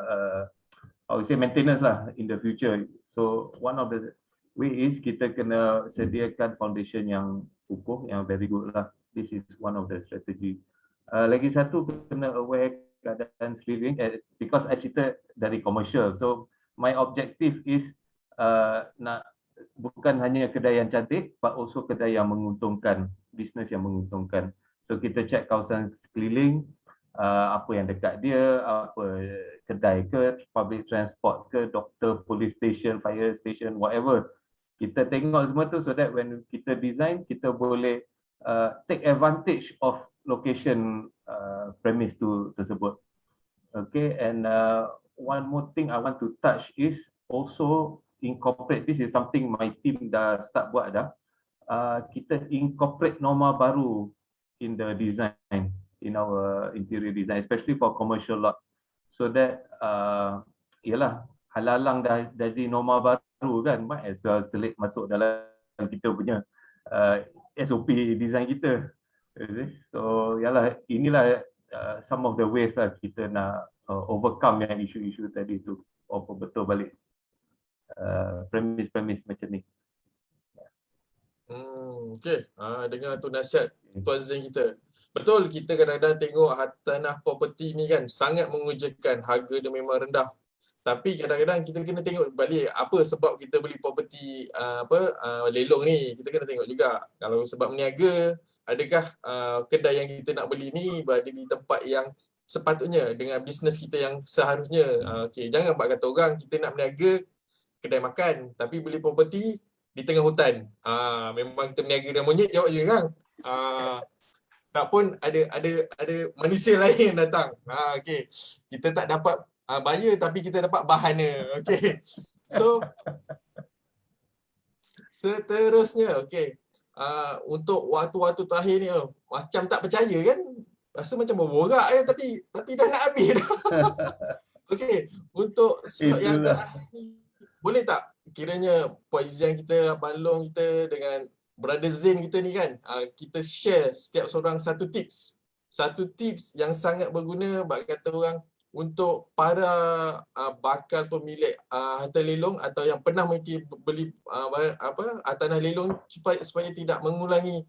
I would say maintenance lah in the future. So one of the way is kita kena sediakan foundation yang kukuh, yang very good lah. This is one of the strategy. Lagi satu, kena aware keadaan sekeliling, because I cerita dari commercial. So my objective is nak bukan hanya kedai yang cantik, but also kedai yang menguntungkan, bisnes yang menguntungkan. So kita check kawasan sekeliling, apa yang dekat dia, apa kedai ke, public transport ke, doktor, police station, fire station, whatever. Kita tengok semua tu so that when kita design, kita boleh take advantage of location premise tu tersebut. Okay, and one more thing I want to touch is also incorporate, this is something my team dah start buat dah, kita incorporate norma baru in the design, in our interior design, especially for commercial lot, so that ialah halalang dah jadi norma baru kan, might as well selit masuk dalam kita punya SOP design kita. So ialah, inilah some of the ways lah kita nak overcome yang isu-isu tadi tu, apa betul balik premis macam ni.
Okay, dengar tu nasihat Tuan Zain kita. Betul, kita kadang-kadang tengok tanah property ni kan sangat mengujakan, harga dia memang rendah. Tapi kadang-kadang kita kena tengok balik apa sebab kita beli property lelong ni. Kita kena tengok juga. Kalau sebab meniaga, adakah kedai yang kita nak beli ni berada di tempat yang sepatutnya dengan bisnes kita yang seharusnya. Okay, jangan buat kata orang kita nak meniaga kedai makan tapi beli property di tengah hutan. Memang kita meniaga dengan monyet, jawab je kan. Tak pun ada manusia lain yang datang. Okay. Kita tak dapat buyer tapi kita dapat bahannya. Okay. So seterusnya, okay. Untuk waktu-waktu terakhir ni macam tak percaya kan? Rasa macam berborak tapi dah nak habis dah. Okay. Untuk slot yang terakhir ni, boleh tak kiranya Puan Izian kita, Abang Long kita dengan Brother Zain kita ni kan, kita share setiap seorang satu tips yang sangat berguna bagi kata orang untuk para bakal pemilik harta lelong atau yang pernah mungkin beli tanah lelong supaya tidak mengulangi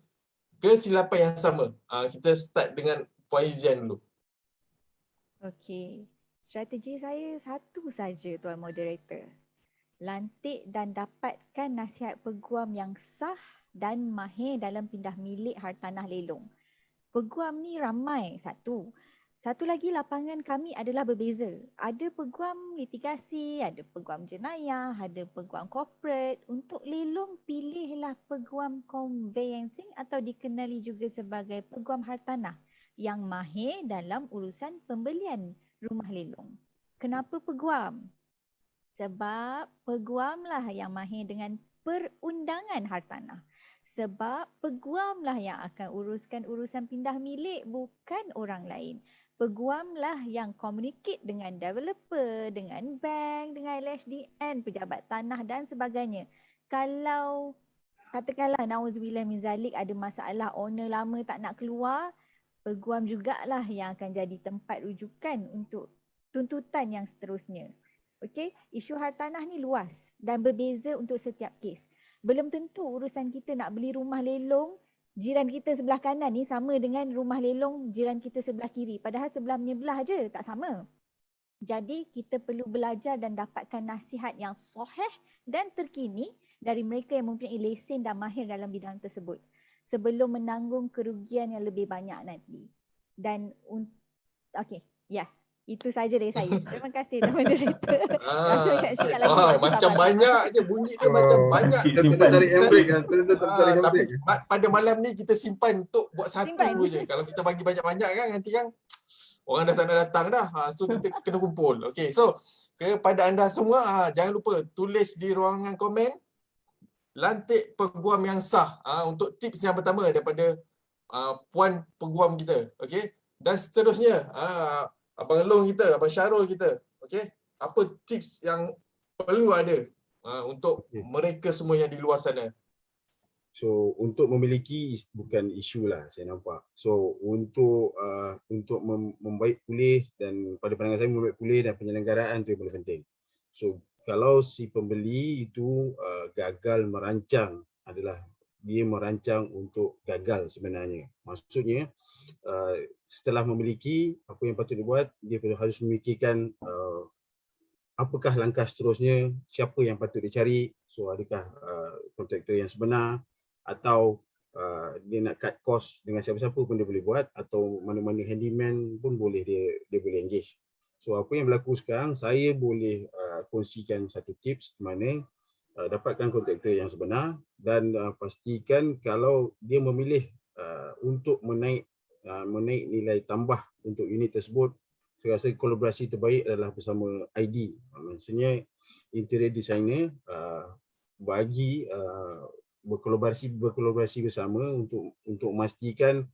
kesilapan yang sama. Kita start dengan Puan Izian dulu.
Okey, strategi saya satu saja Tuan Moderator. Lantik dan dapatkan nasihat peguam yang sah dan mahir dalam pindah milik hartanah lelong. Peguam ni ramai, satu. Satu lagi, lapangan kami adalah berbeza. Ada peguam litigasi, ada peguam jenayah, ada peguam corporate. Untuk lelong, pilihlah peguam conveyancing atau dikenali juga sebagai peguam hartanah yang mahir dalam urusan pembelian rumah lelong. Kenapa peguam? Sebab peguamlah yang mahir dengan perundangan hartanah. Sebab peguamlah yang akan uruskan urusan pindah milik, bukan orang lain. Peguamlah yang communicate dengan developer, dengan bank, dengan LHDN, pejabat tanah dan sebagainya. Kalau katakanlah na'udzubillah min zalik ada masalah, owner lama tak nak keluar, peguam jugalah yang akan jadi tempat rujukan untuk tuntutan yang seterusnya. Okey, isu hartanah ni luas dan berbeza untuk setiap kes. Belum tentu urusan kita nak beli rumah lelong, jiran kita sebelah kanan ni sama dengan rumah lelong jiran kita sebelah kiri. Padahal sebelah menyebelah je, tak sama. Jadi kita perlu belajar dan dapatkan nasihat yang sahih dan terkini dari mereka yang mempunyai lesen dan mahir dalam bidang tersebut sebelum menanggung kerugian yang lebih banyak nanti. Dan okey, ya. Itu saja dari saya. Terima kasih Tuan Moderator.
Macam banyak je, bunyi dia macam banyak.
Kita tarik handbrake kan.
Tapi pada malam ni kita simpan untuk buat satu je. Kalau kita bagi banyak-banyak kan nanti kan orang dah tak nak datang dah. So kita kena kumpul. Okay, so kepada anda semua jangan lupa tulis di ruangan komen lantik peguam yang sah untuk tips yang pertama daripada puan peguam kita. Okay, dan seterusnya Abang Long kita, Abang Syarul kita, okay? Apa tips yang perlu ada untuk mereka semua yang di luar sana?
So untuk memiliki bukan isu lah saya nampak. So untuk membaik pulih dan pada pandangan saya membaik pulih dan penyelenggaraan itu yang paling penting. So kalau si pembeli itu gagal merancang, adalah dia merancang untuk gagal sebenarnya. Maksudnya setelah memiliki apa yang patut dibuat, dia harus memikirkan apakah langkah seterusnya, siapa yang patut dicari. So adakah kontraktor yang sebenar, atau dia nak cut cost dengan siapa-siapa pun dia boleh buat, atau mana-mana handyman pun boleh dia boleh engage. So apa yang berlaku sekarang, saya boleh kongsikan satu tips di mana dapatkan kontraktor yang sebenar dan pastikan kalau dia memilih untuk menaik nilai tambah untuk unit tersebut, saya rasa kolaborasi terbaik adalah bersama ID. Maksudnya interior designer bagi berkolaborasi bersama untuk memastikan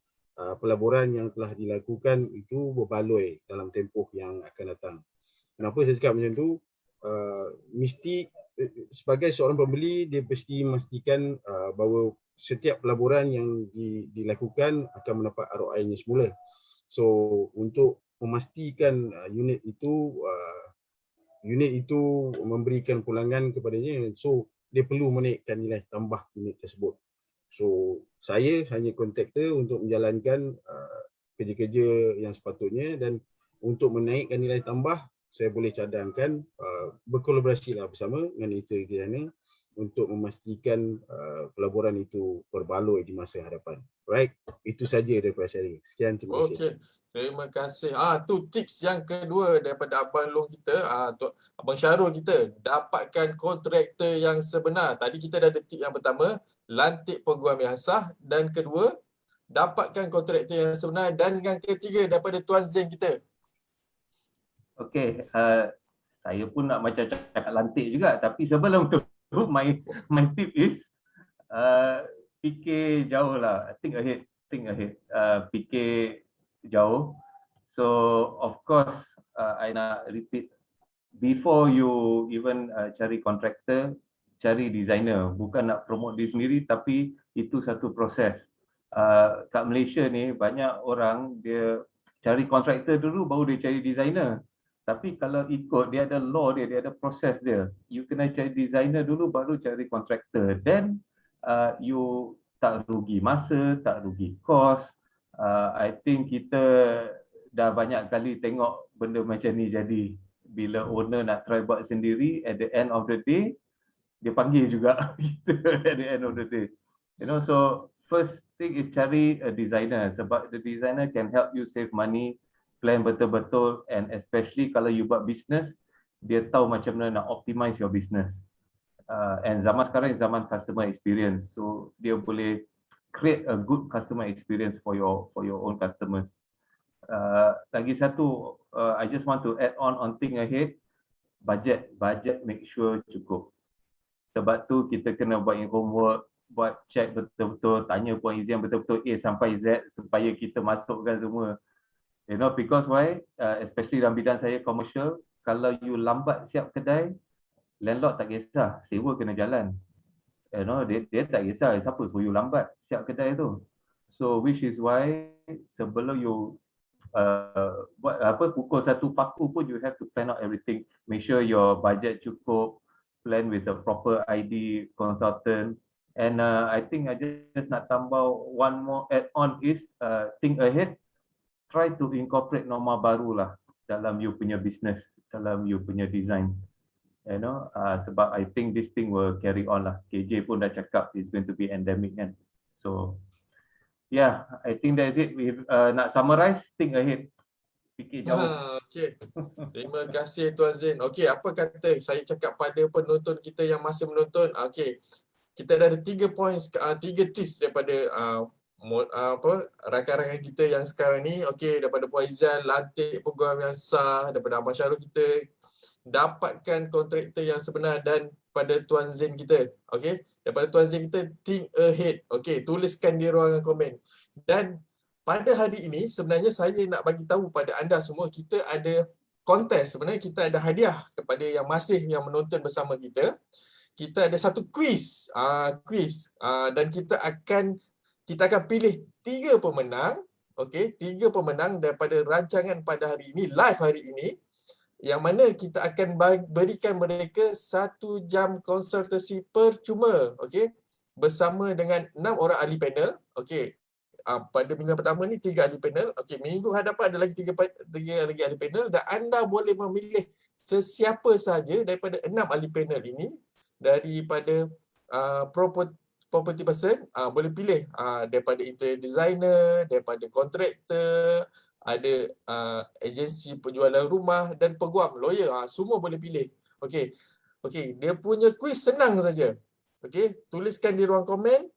pelaburan yang telah dilakukan itu berbaloi dalam tempoh yang akan datang. Kenapa saya cakap macam tu? Mesti sebagai seorang pembeli, dia mesti memastikan bahawa setiap pelaburan yang dilakukan akan mendapat ROI-nya semula. So untuk memastikan unit itu memberikan pulangan kepadanya, so dia perlu menaikkan nilai tambah unit tersebut. So saya hanya kontraktor untuk menjalankan kerja-kerja yang sepatutnya, dan untuk menaikkan nilai tambah saya boleh cadangkan berkolaborasilah bersama dengan interior designer untuk memastikan pelaburan itu berbaloi di masa hadapan. Right? Itu saja daripada saya. Sekian, terima kasih.
Okey. Terima kasih. Tu tips yang kedua daripada Abang Long kita, Abang Syarul kita, dapatkan kontraktor yang sebenar. Tadi kita dah ada tip yang pertama, lantik peguam yang sah, dan kedua, dapatkan kontraktor yang sebenar, dan yang ketiga daripada Tuan Zain kita.
Okey, saya pun nak macam cakap lantik juga, tapi sebelum tu my tip is fikir jauh lah, think ahead, fikir jauh. So of course I nak repeat, before you even cari kontraktor, cari designer. Bukan nak promote diri sendiri, tapi itu satu proses. Kat Malaysia ni banyak orang dia cari kontraktor dulu baru dia cari designer. Tapi kalau ikut, dia ada law dia ada proses dia. You kena cari designer dulu baru cari kontraktor. Then you tak rugi masa, tak rugi cost. I think kita dah banyak kali tengok benda macam ni jadi. Bila owner nak try buat sendiri, at the end of the day, dia panggil juga kita at the end of the day. You know, so first thing is cari a designer, sebab the designer can help you save money, plan betul-betul, and especially kalau you buat business, dia tahu macam mana nak optimize your business. And zaman sekarang zaman customer experience, so dia boleh create a good customer experience for your own customers. Lagi satu, I just want to add on think ahead, budget make sure cukup. Sebab tu kita kena buat homework, buat check betul-betul, tanya Puan Izian betul-betul A sampai Z supaya kita masukkan semua. You know, because why? Especially dalam bidang saya commercial, kalau you lambat siap kedai, landlord tak kisah, sewa kena jalan. You know, dia tak kisah siapa suruh you lambat siap kedai tu. So which is why sebelum you pukul satu paku pun, you have to plan out everything. Make sure your budget cukup, plan with the proper ID consultant. And I think I just nak tambah one more add on is think ahead. Try to incorporate norma baru lah dalam you punya business, dalam you punya design. You know, sebab I think this thing will carry on lah. KJ pun dah cakap it's going to be endemic kan. So yeah, I think that's it. We nak summarize, think ahead. Fikir jauh.
Okey. Terima kasih Tuan Zain. Okey, apa kata saya cakap pada penonton kita yang masih menonton? Okey. Kita dah ada 3 points, 3 tips daripada rakan-rakan kita yang sekarang ni. Okey, daripada Puan Izian, lantik peguam yang sah, daripada Abang Syarul kita, dapatkan kontraktor yang sebenar, dan pada Tuan Zain kita. Okey, daripada Tuan Zain kita, think ahead. Okey, tuliskan di ruangan komen. Dan pada hari ini sebenarnya saya nak bagi tahu pada anda semua, kita ada kontes. Sebenarnya kita ada hadiah kepada yang masih menonton bersama kita. kita ada satu quiz. Dan kita akan pilih 3 pemenang. Okey, 3 pemenang daripada rancangan pada hari ini, live hari ini, yang mana kita akan berikan mereka 1 jam konsultasi percuma, okey, bersama dengan 6 orang ahli panel. Okey, pada minggu pertama ni 3 ahli panel. Okey, minggu hadapan ada lagi 3 lagi ahli panel, dan anda boleh memilih sesiapa sahaja daripada 6 ahli panel ini, daripada property person, boleh pilih daripada interior designer, daripada kontraktor, ada agensi penjualan rumah dan peguam, lawyer, semua boleh pilih. Okey. Okey, dia punya kuis senang saja. Okey, tuliskan di ruang komen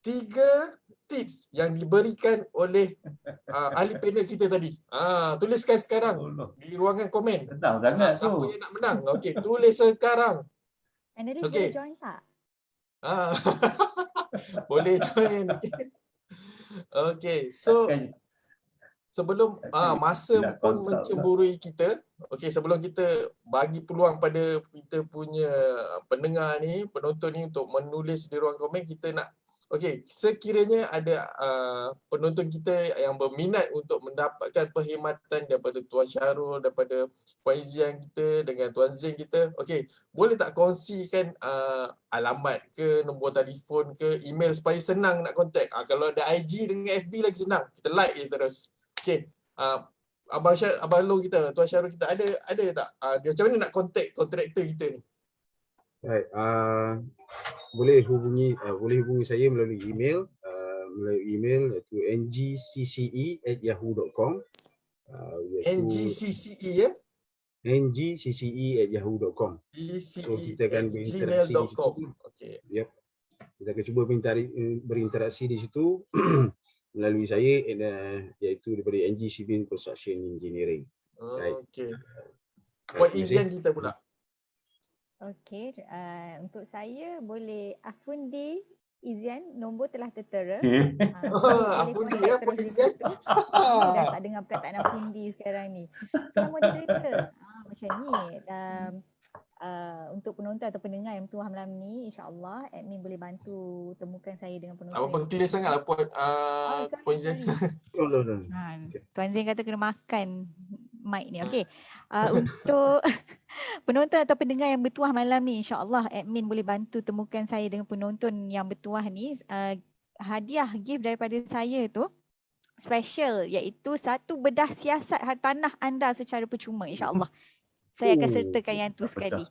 3 tips yang diberikan oleh ahli panel kita tadi. Tuliskan sekarang di ruangan komen.
Senang sangat
Siapa
tu.
yang nak menang? Okey, tulis sekarang.
Analis
Okey.
boleh join tak?
Boleh join. Okey, so
Takkan
sebelum masa
nak
pun
consult
mencemburui kita, okey, sebelum kita bagi peluang pada kita punya pendengar ni, penonton ni untuk menulis di ruang komen, kita nak, okey, sekiranya ada penonton kita yang berminat untuk mendapatkan perkhidmatan daripada Tuan Syarul, daripada Puan Izian kita dengan Tuan Zain kita, okey, boleh tak kongsikan alamat ke, nombor telefon ke, email supaya senang nak contact. Kalau ada IG dengan FB lagi senang, kita like je terus. Okey, Abang Long kita, Tuan Syarul kita, ada tak? Dia macam mana nak contact kontraktor kita ni?
Baik, boleh hubungi saya melalui email, iaitu ngcce@yahoo.com.
NGCCE ya?
ngcce@yahoo.com. So kita akan berinteraksi di situ.
gmail.com. Okey.
Yep. Kita akan cuba berinteraksi di situ melalui saya, iaitu daripada NG Civil Construction Engineering.
Okey. Puan Izian kita pula.
Okey, untuk saya boleh Afundi Izian, nombor telah tertera.
Okay.
Afundi ya, Puan Izian.
Dah tak dengar perkataan Afundi sekarang ni. Tuan moderator, macam ni. Untuk penonton atau pendengar yang bertuah malam ni, insya-Allah admin boleh bantu temukan saya dengan penonton.
Apa clear sangatlah Puan Puan Izian.
Tuan Zain kata kena makan mic ni. Okey. Untuk penonton atau pendengar yang bertuah malam ni, insya-Allah admin boleh bantu temukan saya dengan penonton yang bertuah ni. Hadiah gift daripada saya tu special, iaitu 1 bedah siasat hartanah anda secara percuma, insya-Allah. Saya akan sertakan yang tu sekali.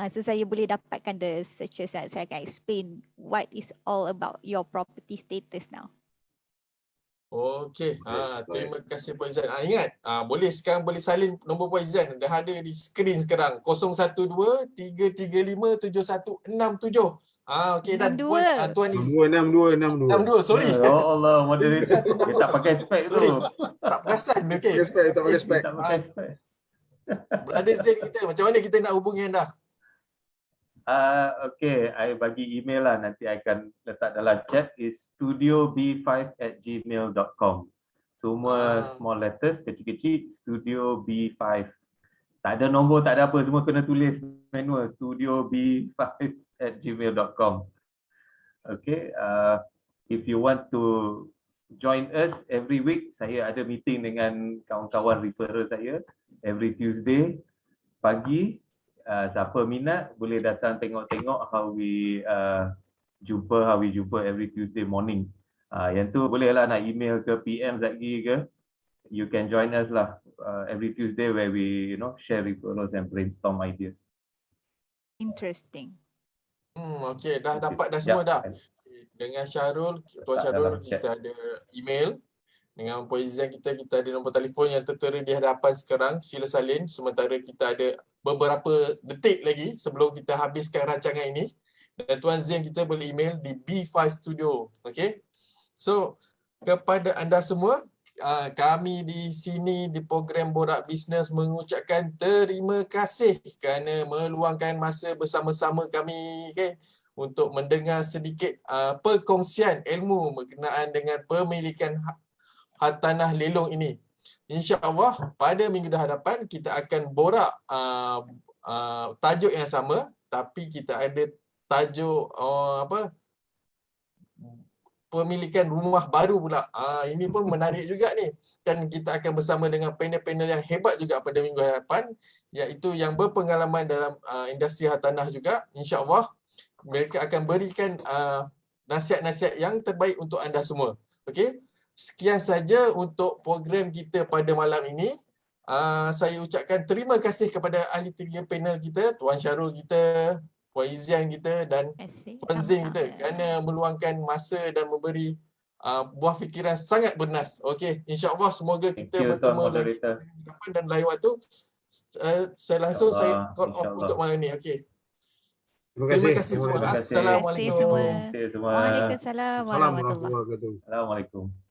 So saya boleh dapatkan the searches, saya akan explain what is all about your property status now.
Okey. Terima kasih Puan Izian. Ingat, sekarang boleh salin nombor Puan Izian. Dah ada di skrin sekarang. 012-335-7167. Okey, dan Tuan
62.
Sorry.
Ya Allah, moderator. Dia tak pakai spek tu.
Tak perasan. Okey.
Tak pakai spek.
Tak pakai spek.
Brother Zain kita, macam mana kita nak hubungi anda?
Okay, I bagi email lah, nanti I akan letak dalam chat, is studiob5@gmail.com. Semua small letters, kecil-kecil, studiob5. Tak ada nombor, tak ada apa, semua kena tulis manual, studiob5@gmail.com. Okay, if you want to join us every week, saya ada meeting dengan kawan-kawan referral saya every Tuesday pagi. Siapa minat boleh datang tengok-tengok how we jumpa every Tuesday morning. Yang tu bolehlah nak email ke PM Zaki ke, you can join us lah every Tuesday where we share referrals and brainstorm ideas.
Interesting.
Okey, dah dapat dah semua dah. Dengan Syarul, Tuan Syarul, kita ada email. Dengan Puan Izian kita ada nombor telefon yang tertera di hadapan sekarang. Sila salin. Sementara kita ada beberapa detik lagi sebelum kita habiskan rancangan ini. Dan Tuan Zain kita boleh email di B5 Studio. Okey. So, kepada anda semua, kami di sini di program Borak Bisnes mengucapkan terima kasih kerana meluangkan masa bersama-sama kami, okay, untuk mendengar sedikit perkongsian ilmu berkenaan dengan pemilikan hartanah lelong ini. InsyaAllah pada minggu hadapan kita akan borak tajuk yang sama, tapi kita ada tajuk pemilikan rumah baru pula. Ini pun menarik juga ni. Dan kita akan bersama dengan panel-panel yang hebat juga pada minggu hadapan, iaitu yang berpengalaman dalam industri hartanah juga. InsyaAllah mereka akan berikan nasihat-nasihat yang terbaik untuk anda semua. Okey. Sekian saja untuk program kita pada malam ini. Saya ucapkan terima kasih kepada ahli tiga panel kita, Tuan Syarul kita, Puan Izian kita dan Puan Zin kita kerana meluangkan masa dan memberi buah fikiran sangat bernas. Okey, insya-Allah semoga kita bertemu lagi dan lain waktu. Saya langsung saya call off untuk malam ini. Okey. Terima kasih semua. Assalamualaikum.
Terima kasih semua. Waalaikumsalam warahmatullahi wabarakatuh.
Assalamualaikum.